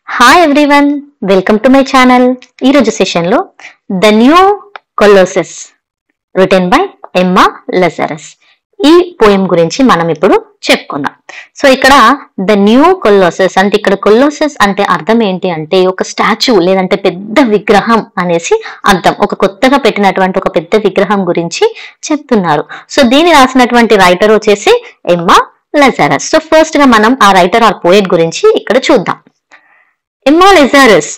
Hi everyone, welcome to my channel. ఈ రోజు session లో ద న్యూ కొలోసస్ రిటెన్ బై ఎమ్మా లజరస్ ఈ పోయం గురించి మనం ఇప్పుడు చెప్పుకుందాం. సో ఇక్కడ ద న్యూ కొలోసస్ అంటే ఇక్కడ కొలోసస్ అంటే అర్థం ఏంటి అంటే ఒక స్టాచ్యూ లేదంటే పెద్ద విగ్రహం అనేసి అర్థం. ఒక కొత్తగా పెట్టినటువంటి ఒక పెద్ద విగ్రహం గురించి చెప్తున్నారు. సో దీన్ని రాసినటువంటి రైటర్ వచ్చేసి ఎమ్మా లజరస్. సో ఫస్ట్ గా మనం ఆ రైటర్ ఆర్ పోయెట్ గురించి ఇక్కడ చూద్దాం. ఎమ్మా లజరస్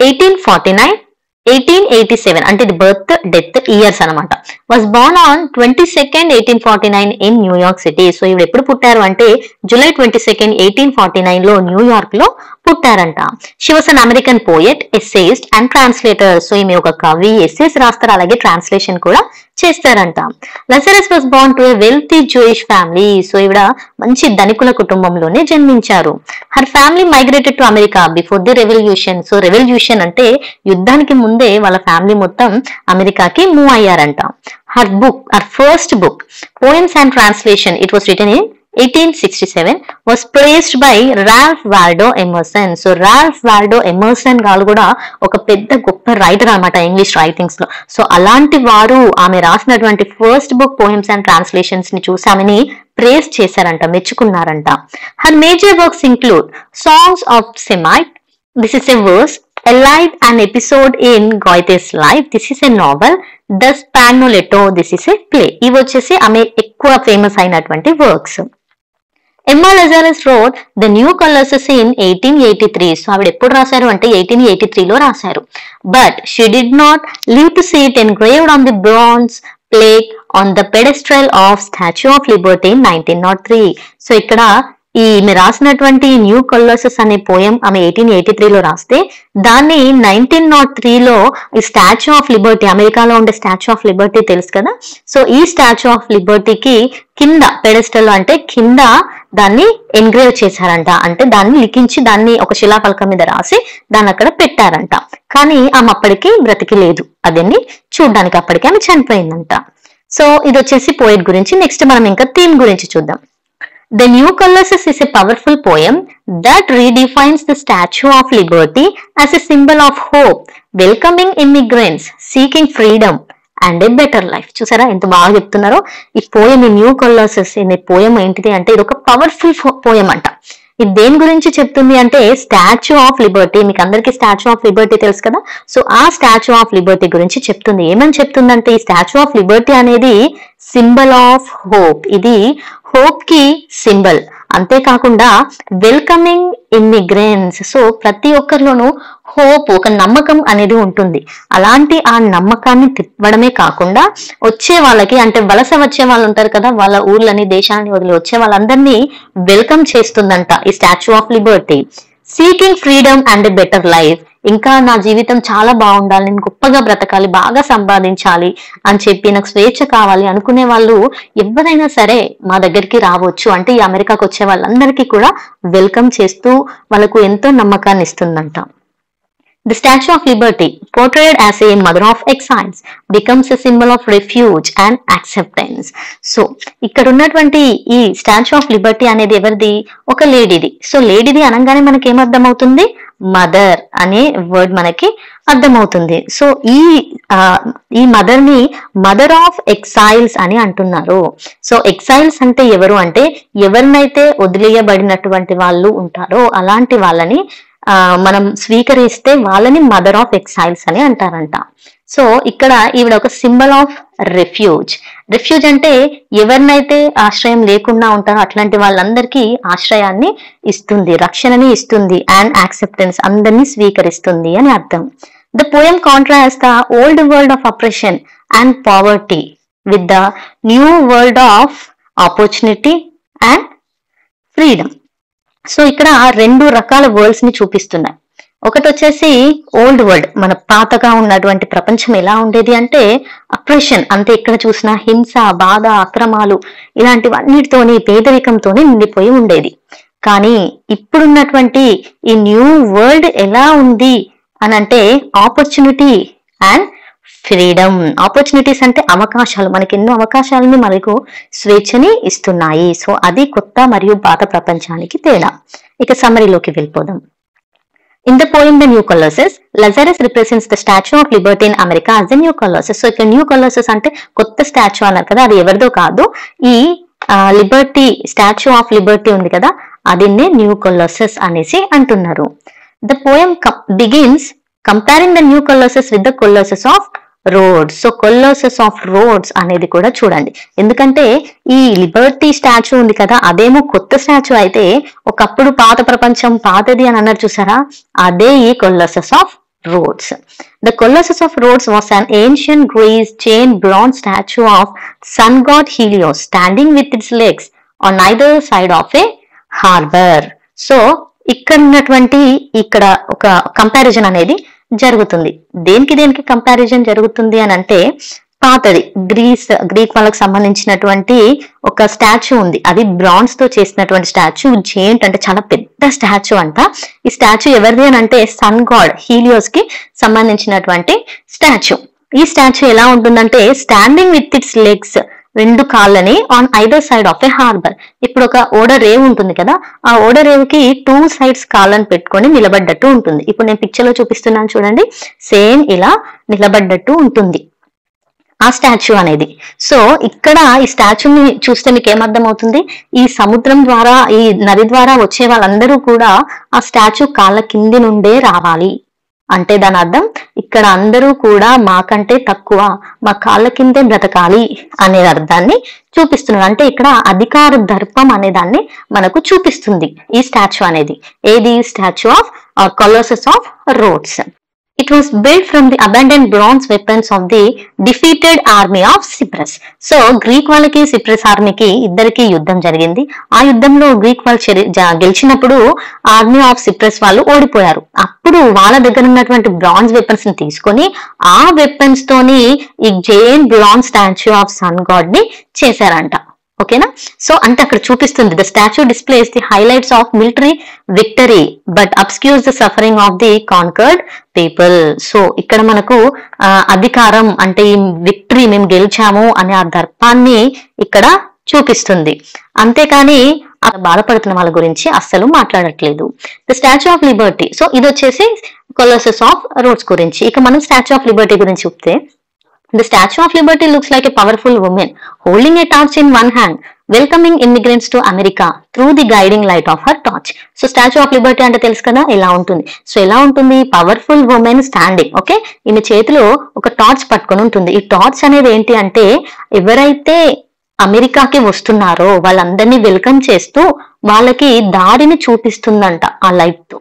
1849-1887 అంటే ఇది బర్త్ డెత్ ఇయర్స్ అనమాట. Was Born on 22nd 1849 in New York city. So ఇవి ఎప్పుడు పుట్టారు అంటే జూలై 22nd 1849 లో న్యూయార్క్ లో పుట్టారంట. She was an American poet, essayist and translator. So ఈమె ఒక కవి, ఎస్సేస్ రాస్తారు, అలాగే ట్రాన్స్లేషన్ కూడా చేస్తారంట. Lazarus was born to a wealthy Jewish family. So ఈవిడ మంచి ధనికుల కుటుంబంలోనే జన్మించారు. Her family migrated to America before the revolution. So revolution అంటే యుద్ధానికి ముందే వాళ్ళ ఫ్యామిలీ మొత్తం అమెరికాకి మూవ్ అయ్యారంట. Her first book poems and translation, it was written in 1867 was praised by Ralph Waldo Emerson. So Ralph Waldo Emerson గారు కూడా ఒక పెద్ద గొప్ప రైటర్ అన్నమాట ఇంగ్లీష్ రైటింగ్స్ లో. సో అలాంటి వారు ఆమె రాసినటువంటి first book poems and translations ని చూసి ఆమెని ప్రేస్ చేశారంట, మెచ్చుకున్నారంట. Her major works include songs of Semite, this is a verse, a life an episode in Goethe's life, this is a novel, the Spagnoletto, this is a play. ఇవి వచ్చేసి ఆమె ఎక్కువ famous అయినటువంటి works. Emma Lazarus wrote the New Colossus in 1883. So ఆవిడ ఎప్పుడు రాశారు అంటే 1883 లో రాశారు. But she did not live to see it engraved on the bronze plate on the pedestal of Statue of Liberty in 1903. So ఇక్కడ ఈమె రాసినటువంటి new కొలోసస్ అనే పోయం ఆమె 1883 లో రాస్తే దాన్ని 1903 లో ఈ స్టాచ్యూ ఆఫ్ లిబర్టీ, అమెరికాలో ఉండే స్టాచ్యూ ఆఫ్ లిబర్టీ తెలుసు కదా. సో ఈ స్టాచ్యూ ఆఫ్ లిబర్టీకి కింద పెడెస్టల్ అంటే కింద దాన్ని ఎన్గ్రేవ్ చేశారంట, అంటే దాన్ని లిఖించి దాన్ని ఒక శిలాఫలకం మీద రాసి దాన్ని అక్కడ పెట్టారంట. కానీ ఆమె అప్పటికి బ్రతికి లేదు, అదన్ని చూడ్డానికి అప్పటికి ఆమె చనిపోయిందంట. సో ఇది వచ్చేసి పోయెట్ గురించి. నెక్స్ట్ మనం ఇంకా థీమ్ గురించి చూద్దాం. The New Colossus is a powerful poem that redefines the Statue of Liberty as a symbol of hope, welcoming immigrants, seeking freedom and a better life. చూసారా ఎంత బాగా చెప్తున్నారో ఈ పోయం. ఈ న్యూ కొలోసస్ అనే పోయం ఏంటిది అంటే ఇది ఒక పవర్ఫుల్ పోయం అంట. ఇది దేని గురించి చెప్తుంది అంటే స్టాచ్యూ ఆఫ్ లిబర్టీ. మీకు అందరికీ స్టాచ్యూ ఆఫ్ లిబర్టీ తెలుసు కదా. సో ఆ స్టాచ్యూ ఆఫ్ లిబర్టీ గురించి చెప్తుంది. ఏమని చెప్తుందంటే ఈ స్టాచ్యూ ఆఫ్ లిబర్టీ అనేది సింబల్ ఆఫ్ హోప్, ఇది హోప్ కి సింబల్. అంతేకాకుండా వెల్కమింగ్ ఇమ్మిగ్రెంట్స్, సో ప్రతి ఒక్కరిలోనూ హోప్, ఒక నమ్మకం అనేది ఉంటుంది. అలాంటి ఆ నమ్మకాన్ని తిప్పడమే కాకుండా వచ్చే వాళ్ళకి అంటే వలస వచ్చే వాళ్ళు ఉంటారు కదా, వాళ్ళ ఊర్లని దేశాన్ని వదిలి వచ్చే వాళ్ళందరినీ వెల్కమ్ చేస్తుందంట ఈ statue of Liberty. Seeking freedom and a better life, ఇంకా నా జీవితం చాలా బాగుండాలి, నేను గొప్పగా బ్రతకాలి, బాగా సంపాదించాలి అని చెప్పి నాకు స్వేచ్ఛ కావాలి అనుకునే వాళ్ళు ఎవరైనా సరే మా దగ్గరికి రావచ్చు. అంటే ఈ అమెరికాకు వచ్చే వాళ్ళందరికీ కూడా వెల్కమ్ చేస్తూ వాళ్ళకు ఎంతో నమ్మకాన్ని ఇస్తుందంట. The Statue of Liberty, portrayed as a mother of exiles, becomes a symbol of refuge and acceptance. So ఇక్కడ ఉన్నటువంటి ఈ స్టాచ్యూ ఆఫ్ లిబర్టీ అనేది ఎవరిది? ఒక లేడీది. సో లేడీది అనగానే మనకి ఏమర్థం అవుతుంది? మదర్ అనే వర్డ్ మనకి అర్థమవుతుంది. సో ఈ మదర్ ని మదర్ ఆఫ్ ఎక్సైల్స్ అని అంటున్నారు. సో ఎక్సైల్స్ అంటే ఎవరు అంటే ఎవరినైతే వదిలేయబడినటువంటి వాళ్ళు ఉంటారో అలాంటి వాళ్ళని మనం స్వీకరిస్తే వాళ్ళని మదర్ ఆఫ్ ఎక్సైల్స్ అని అంటారంట. సో ఇక్కడ ఈవిడ ఒక సింబల్ ఆఫ్ రెఫ్యూజ్. రెఫ్యూజ్ అంటే ఎవరినైతే ఆశ్రయం లేకుండా ఉంటారో అట్లాంటి వాళ్ళందరికీ ఆశ్రయాన్ని ఇస్తుంది, రక్షణని ఇస్తుంది, అండ్ యాక్సెప్టెన్స్, అందరినీ స్వీకరిస్తుంది అని అర్థం. The poem contrast the old world of oppression and poverty with the new world of opportunity and freedom. So ఇక్కడ రెండు రకాల వరల్డ్స్ ని చూపిస్తున్నాయి. ఒకటి వచ్చేసి ఓల్డ్ వరల్డ్, మన పాతగా ఉన్నటువంటి ప్రపంచం ఎలా ఉండేది అంటే అప్రెషన్, అంతే ఇక్కడ చూసిన హింస, బాధ, అక్రమాలు ఇలాంటివన్నిటితోని పేదరికంతోనే నిండిపోయి ఉండేది. కానీ ఇప్పుడున్నటువంటి ఈ న్యూ వరల్డ్ ఎలా ఉంది అని అంటే ఆపర్చునిటీ అండ్ ఫ్రీడమ్. ఆపర్చునిటీస్ అంటే అవకాశాలు, మనకి ఎన్నో అవకాశాలని మనకు స్వేచ్ఛని ఇస్తున్నాయి. సో అది కొత్త మరియు పాత ప్రపంచానికి తేడా. ఇక సమ్మరీలోకి వెళ్ళిపోదాం. In the poem The New Colossus, Lazarus represents the Statue of Liberty in America as the New Colossus. So ఇక్కడ న్యూ కొలోసస్ అంటే కొత్త స్టాచ్యూ అన్నారు కదా, అది ఎవరిదో కాదు, ఈ లిబర్టీ, స్టాచ్యూ ఆఫ్ లిబర్టీ ఉంది కదా, అదిన్నే న్యూ కొలోసస్ అనేసి అంటున్నారు. The poem begins comparing the new colossus with the colossus of Rhodes. So Colossus of Rhodes అనేది కూడా చూడండి, ఎందుకంటే ఈ లిబర్టీ స్టాచ్యూ ఉంది కదా, అదేమో కొత్త స్టాచ్యూ అయితే ఒకప్పుడు పాత ప్రపంచం పాతది అని అన్నారు చూసారా, అదే ఈ కొలోసస్ of Rhodes. The Colossus of Rhodes was an ancient Greece chain bronze statue of sun god Helios standing with its legs on either side of a harbor. So ఇక్కడ ఒక కంపారిజన్ అనేది జరుగుతుంది. దేనికి కంపారిజన్ జరుగుతుంది అని అంటే, పాతది గ్రీక్ వాళ్ళకి సంబంధించినటువంటి ఒక స్టాచ్యూ ఉంది, అది బ్రాంజ్ తో చేసినటువంటి స్టాచ్యూ, జెయింట్ అంటే చాలా పెద్ద స్టాచ్యూ అంట. ఈ స్టాచ్యూ ఎవరిది అని అంటే సన్ గాడ్ హీలియోస్ కి సంబంధించినటువంటి స్టాచ్యూ. ఈ స్టాచ్యూ ఎలా ఉంటుందంటే స్టాండింగ్ విత్ ఇట్స్ లెగ్స్, రెండు కాళ్ళని on either side of A harbour. ఇప్పుడు ఒక ఓడరేవు ఉంటుంది కదా, ఆ ఓడరేవుకి 2 sides కాళ్ళని పెట్టుకొని నిలబడ్డట్టు ఉంటుంది. ఇప్పుడు నేను పిక్చర్ లో చూపిస్తున్నాను చూడండి, సేమ్ ఇలా నిలబడ్డట్టు ఉంటుంది ఆ స్టాచ్యూ అనేది. సో ఇక్కడ ఈ స్టాచ్యూని చూస్తే మీకు ఏమర్థం అవుతుంది, ఈ సముద్రం ద్వారా, ఈ నది ద్వారా వచ్చే వాళ్ళందరూ కూడా ఆ స్టాచ్యూ కాళ్ళ కింది నుండే రావాలి అంటే దాని అర్థం ఇక్కడ అందరూ కూడా మాకంటే తక్కువ, మా కాళ్ళ కిందే బ్రతకాలి అనే అర్థాన్ని చూపిస్తున్నారు. అంటే ఇక్కడ అధికార దర్పం అనే దాన్ని మనకు చూపిస్తుంది ఈ స్టాచ్యూ అనేది. ఏది? Statue of Colossus of Rhodes. It was built from the abandoned bronze weapons of the defeated army of Cyprus. So Greek వాళ్ళకి సిప్రస్ ఆర్మీకి ఇద్దరికి యుద్ధం జరిగింది. ఆ యుద్ధంలో గ్రీక్ వాళ్ళు గెలిచినప్పుడు ఆర్మీ ఆఫ్ సిప్రస్ వాళ్ళు ఓడిపోయారు. అప్పుడు వాళ్ళ దగ్గర ఉన్నటువంటి బ్రాంజ్ వెపన్స్ ని తీసుకొని ఆ వెపన్స్ తోని ఈ giant bronze statue of sun god ని చేశారంట. ఓకేనా? సో అంటే అక్కడ చూపిస్తుంది, the statue displays the highlights of military victory but obscures the suffering of the conquered people. So ఇక్కడ మనకు అధికారం అంటే ఈ విక్టరీ, మేము గెలిచాము అనే ఆ దర్పాన్ని ఇక్కడ చూపిస్తుంది, అంతేకాని బాధపడుతున్న వాళ్ళ గురించి అస్సలు మాట్లాడట్లేదు. The Statue of Liberty, so ఇది వచ్చేసి కొలోసస్ ఆఫ్ రోడ్స్ గురించి. ఇక మనం స్టాచ్యూ ఆఫ్ లిబర్టీ గురించి చెప్తే, the Statue of Liberty looks like a powerful woman holding a torch in one hand, welcoming immigrants to America through the guiding light of her torch. So Statue of Liberty అంటే తెలుసు కదా ఎలా ఉంటుంది. So ఎలా ఉంటుంది? Powerful women standing. Okay, ఈమె చేతిలో ఒక టార్చ్ పట్టుకొని ఉంటుంది. ఈ టార్చ్ అనేది ఏంటి అంటే ఎవరైతే అమెరికాకి వస్తున్నారో వాళ్ళందరినీ వెల్కమ్ చేస్తూ వాళ్ళకి దారిని చూపిస్తుందంట ఆ లైట్ తో.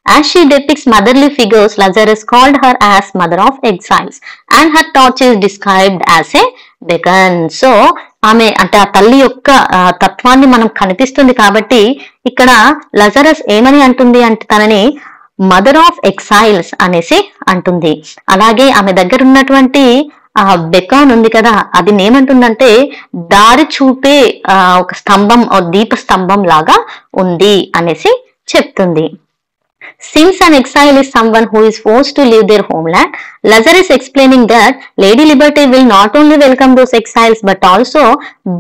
As she depicts motherly figures, Lazarus called her as mother of exiles and her torch is described as a beacon. So ఆమె అంటే ఆ తల్లి యొక్క తత్వాన్ని మనం కనిపిస్తుంది కాబట్టి ఇక్కడ లజరస్ ఏమని అంటుంది అంటే తనని మదర్ ఆఫ్ ఎక్సైల్స్ అనేసి అంటుంది. అలాగే ఆమె దగ్గర ఉన్నటువంటి ఆ బెకాన్ ఉంది కదా, అది ఏమంటుందంటే దారి చూపే ఒక స్తంభం, దీప స్తంభం లాగా ఉంది అనేసి చెప్తుంది. Since an exile is someone who is forced to leave their homeland, Lazarus explaining that Lady Liberty will not only welcome those exiles but also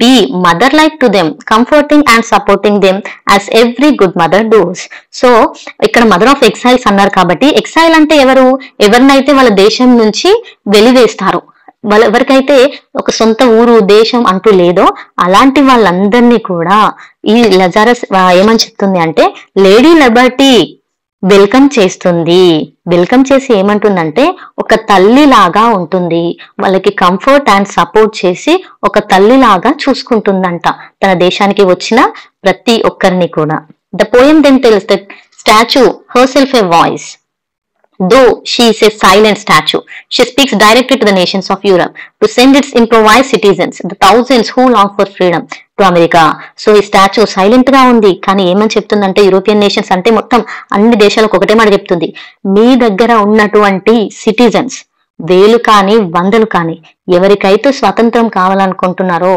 be mother-like to them, comforting and supporting them as every good mother does. So ఇక్కడ mother of exiles అన్నారు కాబట్టి, exhale అంటే ఎవరినైతే వాళ్ళ దేశం నుంచి వెలివేస్తారు, ఎవరికైతే ఒక సొంత ఊరు దేశం అంటూ లేదో అలాంటి వాళ్ళందరినీ కూడా ఈ లజారస్ ఏమని చెప్తుంది అంటే లేడీ లిబర్టీ వెల్కమ్ చేస్తుంది. వెల్కమ్ చేసి ఏమంటుందంటే ఒక తల్లి లాగా ఉంటుంది, వాళ్ళకి కంఫర్ట్ అండ్ సపోర్ట్ చేసి ఒక తల్లి లాగా చూసుకుంటుందంట తన దేశానికి వచ్చిన ప్రతి ఒక్కరిని కూడా. The poem then tells that statue herself a voice. Though she is a silent statue, she speaks directly to the nations of Europe to send its improvised citizens, the thousands who long for freedom, to America. So ఈ statue silent గా ఉంది కానీ ఏమని చెప్తుందంటే European nations అంటే మొత్తం అన్ని దేశాలకు ఒకటే మాట చెప్తుంది, మీ దగ్గర ఉన్నటువంటి సిటిజన్స్ వేలు కానీ వందలు కానీ ఎవరికైతే స్వతంత్రం కావాలనుకుంటున్నారో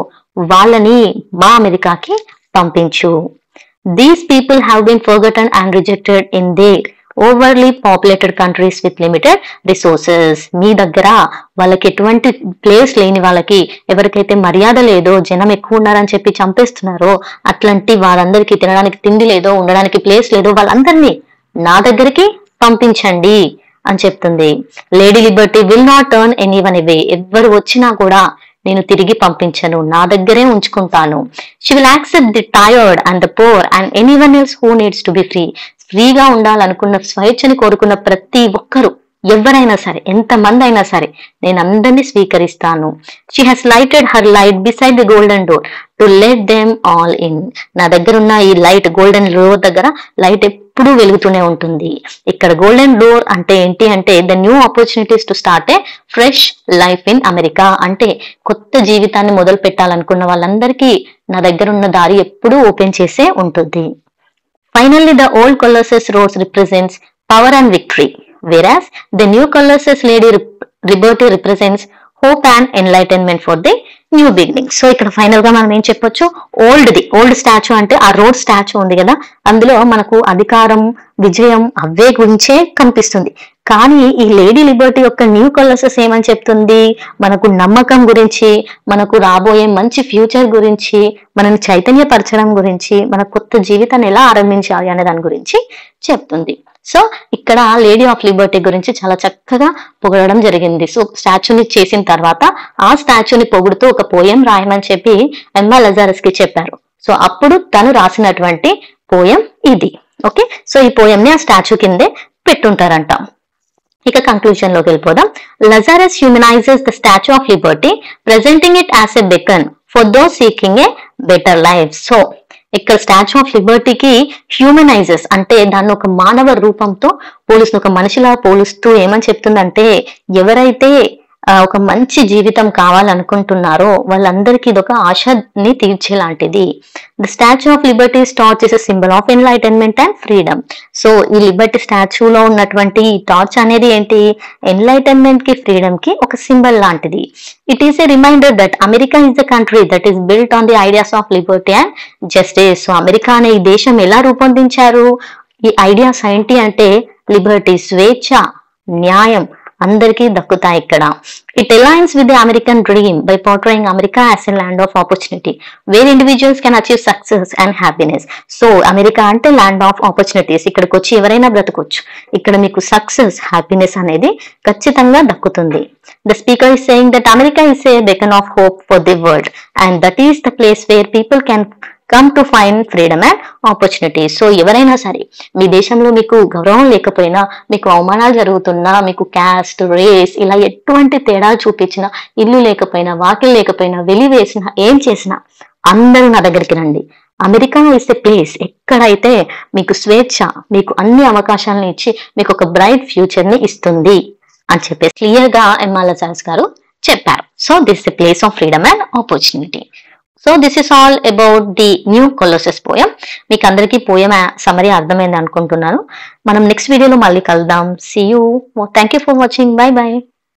వాళ్ళని మా అమెరికాకి పంపించు. These people have been forgotten and rejected in their overly populated countries with limited resources. మీ దగ్గర వాళ్ళకి ఎటువంటి ప్లేస్ లేని వాళ్ళకి, ఎవరికైతే మర్యాద లేదో, జనం ఎక్కువ ఉన్నారని చెప్పి చంపేస్తున్నారో, అట్లాంటి వాళ్ళందరికీ తినడానికి తిండి లేదో, ఉండడానికి ప్లేస్ లేదో, వాళ్ళందరినీ నా దగ్గరికి పంపించండి అని చెప్తుంది. Lady Liberty will not turn anyone away. ఎవ్వరు వచ్చినా కూడా నేను తిరిగి పంపించను, నా దగ్గరే ఉంచుకుంటాను. She will accept the tired and the poor and anyone else who needs to be free. ఫ్రీగా ఉండాలనుకున్న, స్వేచ్ఛని కోరుకున్న ప్రతి ఒక్కరు, ఎవరైనా సరే, ఎంతమంది అయినా సరే, నేను అందరినీ స్వీకరిస్తాను. She has lighted her light beside the golden door to let them all in. నా దగ్గర ఉన్న ఈ లైట్, గోల్డెన్ డోర్ దగ్గర లైట్ ఎప్పుడూ వెలుగుతూనే ఉంటుంది. ఇక్కడ గోల్డెన్ డోర్ అంటే ఏంటి అంటే the new opportunities to start a fresh life in America. అంటే కొత్త జీవితాన్ని మొదలు పెట్టాలనుకున్న వాళ్ళందరికీ నా దగ్గర ఉన్న దారి ఎప్పుడూ ఓపెన్ చేసే ఉంటుంది. Finally, the old Colossus rose represents power and victory, whereas the new Colossus Lady Liberty represents hope and enlightenment for the new beginning. So ఇక్కడ ఫైనల్ గా మనం ఏం చెప్పొచ్చు, ఓల్డ్ స్టాచ్యూ అంటే ఆ రోడ్ స్టాచ్యూ ఉంది కదా, అందులో మనకు అధికారం, విజయం అవే గురించే కనిపిస్తుంది. కానీ ఈ లేడీ లిబర్టీ యొక్క న్యూ కొలసస్ ఏమని చెప్తుంది, మనకు నమ్మకం గురించి, మనకు రాబోయే మంచి ఫ్యూచర్ గురించి, మనని చైతన్యపరచడం గురించి, మన కొత్త జీవితాన్ని ఎలా ఆరంభించాలి అనే దాని గురించి చెప్తుంది. సో ఇక్కడ లేడీ ఆఫ్ లిబర్టీ గురించి చాలా చక్కగా పొగడడం జరిగింది. సో స్టాచ్యూని చేసిన తర్వాత ఆ స్టాచ్యూని పొగుడుతూ ఒక పోయం రాయమని చెప్పి ఎమ్మా లజారస్ కి చెప్పారు. సో అప్పుడు తను రాసినటువంటి పోయం ఇది. ఓకే, సో ఈ పోయం ని ఆ స్టాచ్యూ కిందే పెట్టుంటారంట. ఇక కంక్లూజన్ లోకి వెళ్ళిపోదాం. Lazarus humanises the Statue of Liberty, presenting it as a beacon for those seeking a better life. So ఇక్కడ స్టాచ్యూ ఆఫ్ లిబర్టీకి హ్యూమనైజెస్ అంటే దాన్ని ఒక మానవ రూపంతో పోలుస్తూ, ఒక మనిషిలా పోలుస్తూ ఏమని చెప్తుందంటే, ఎవరైతే ఒక మంచి జీవితం కావాలనుకుంటున్నారో వాళ్ళందరికీ ఇది ఒక ఆశని తీర్చేలాంటిది. The Statue of Liberty torch is a symbol of enlightenment and freedom. So ఈ లిబర్టీ స్టాచ్యూలో ఉన్నటువంటి ఈ టార్చ్ అనేది ఏంటి, ఎన్లైటన్మెంట్ కి, ఫ్రీడమ్ కి ఒక సింబల్ లాంటిది. It is a reminder that America is the country that is built on the ideas of liberty and justice. So America అనే ఈ దేశం ఎలా రూపొందించారు, ఈ ఐడియాస్ ఏంటి అంటే లిబర్టీ, స్వేచ్ఛ, న్యాయం అందరికీ దక్కుతాయి ఇక్కడ. It aligns with the American dream by portraying America as a land of opportunity wear individuals can achieve success and happiness. So America అంటే ల్యాండ్ ఆఫ్ ఆపర్చునిటీస్. ఇక్కడికి వచ్చి ఎవరైనా బ్రతకొచ్చు, ఇక్కడ మీకు సక్సెస్, హ్యాపీనెస్ అనేది ఖచ్చితంగా దక్కుతుంది. The speaker is saying that America is a beacon of hope for the world and that is the place where people can come to find freedom and opportunities. So ఎవరైనా సరే, మీ దేశంలో మీకు గౌరవం లేకపోయినా, మీకు అవమానాలు జరుగుతున్నా, మీకు క్యాస్ట్, రేస్ ఇలా ఎటువంటి తేడాలు చూపించినా, ఇల్లు లేకపోయినా, వాకిలు లేకపోయినా, వెలివేసినా, ఏం చేసినా అందరూ నా దగ్గరికి రండి. అమెరికా ఇస్ ఎ ప్లేస్ ఎక్కడైతే మీకు స్వేచ్ఛ, మీకు అన్ని అవకాశాలను ఇచ్చి మీకు ఒక బ్రైట్ ఫ్యూచర్ ని ఇస్తుంది అని చెప్పేసి క్లియర్ గా ఎమ్మా లజారస్ గారు చెప్పారు. So this is a place of freedom and opportunity. So this is all about the New Colossus poem. మీకు అందరికీ పోయం సమరీ అర్థమైంది అనుకుంటున్నాను. మనం నెక్స్ట్ వీడియోలో మళ్ళీ కలుద్దాం. See you. Thank you for watching. Bye by.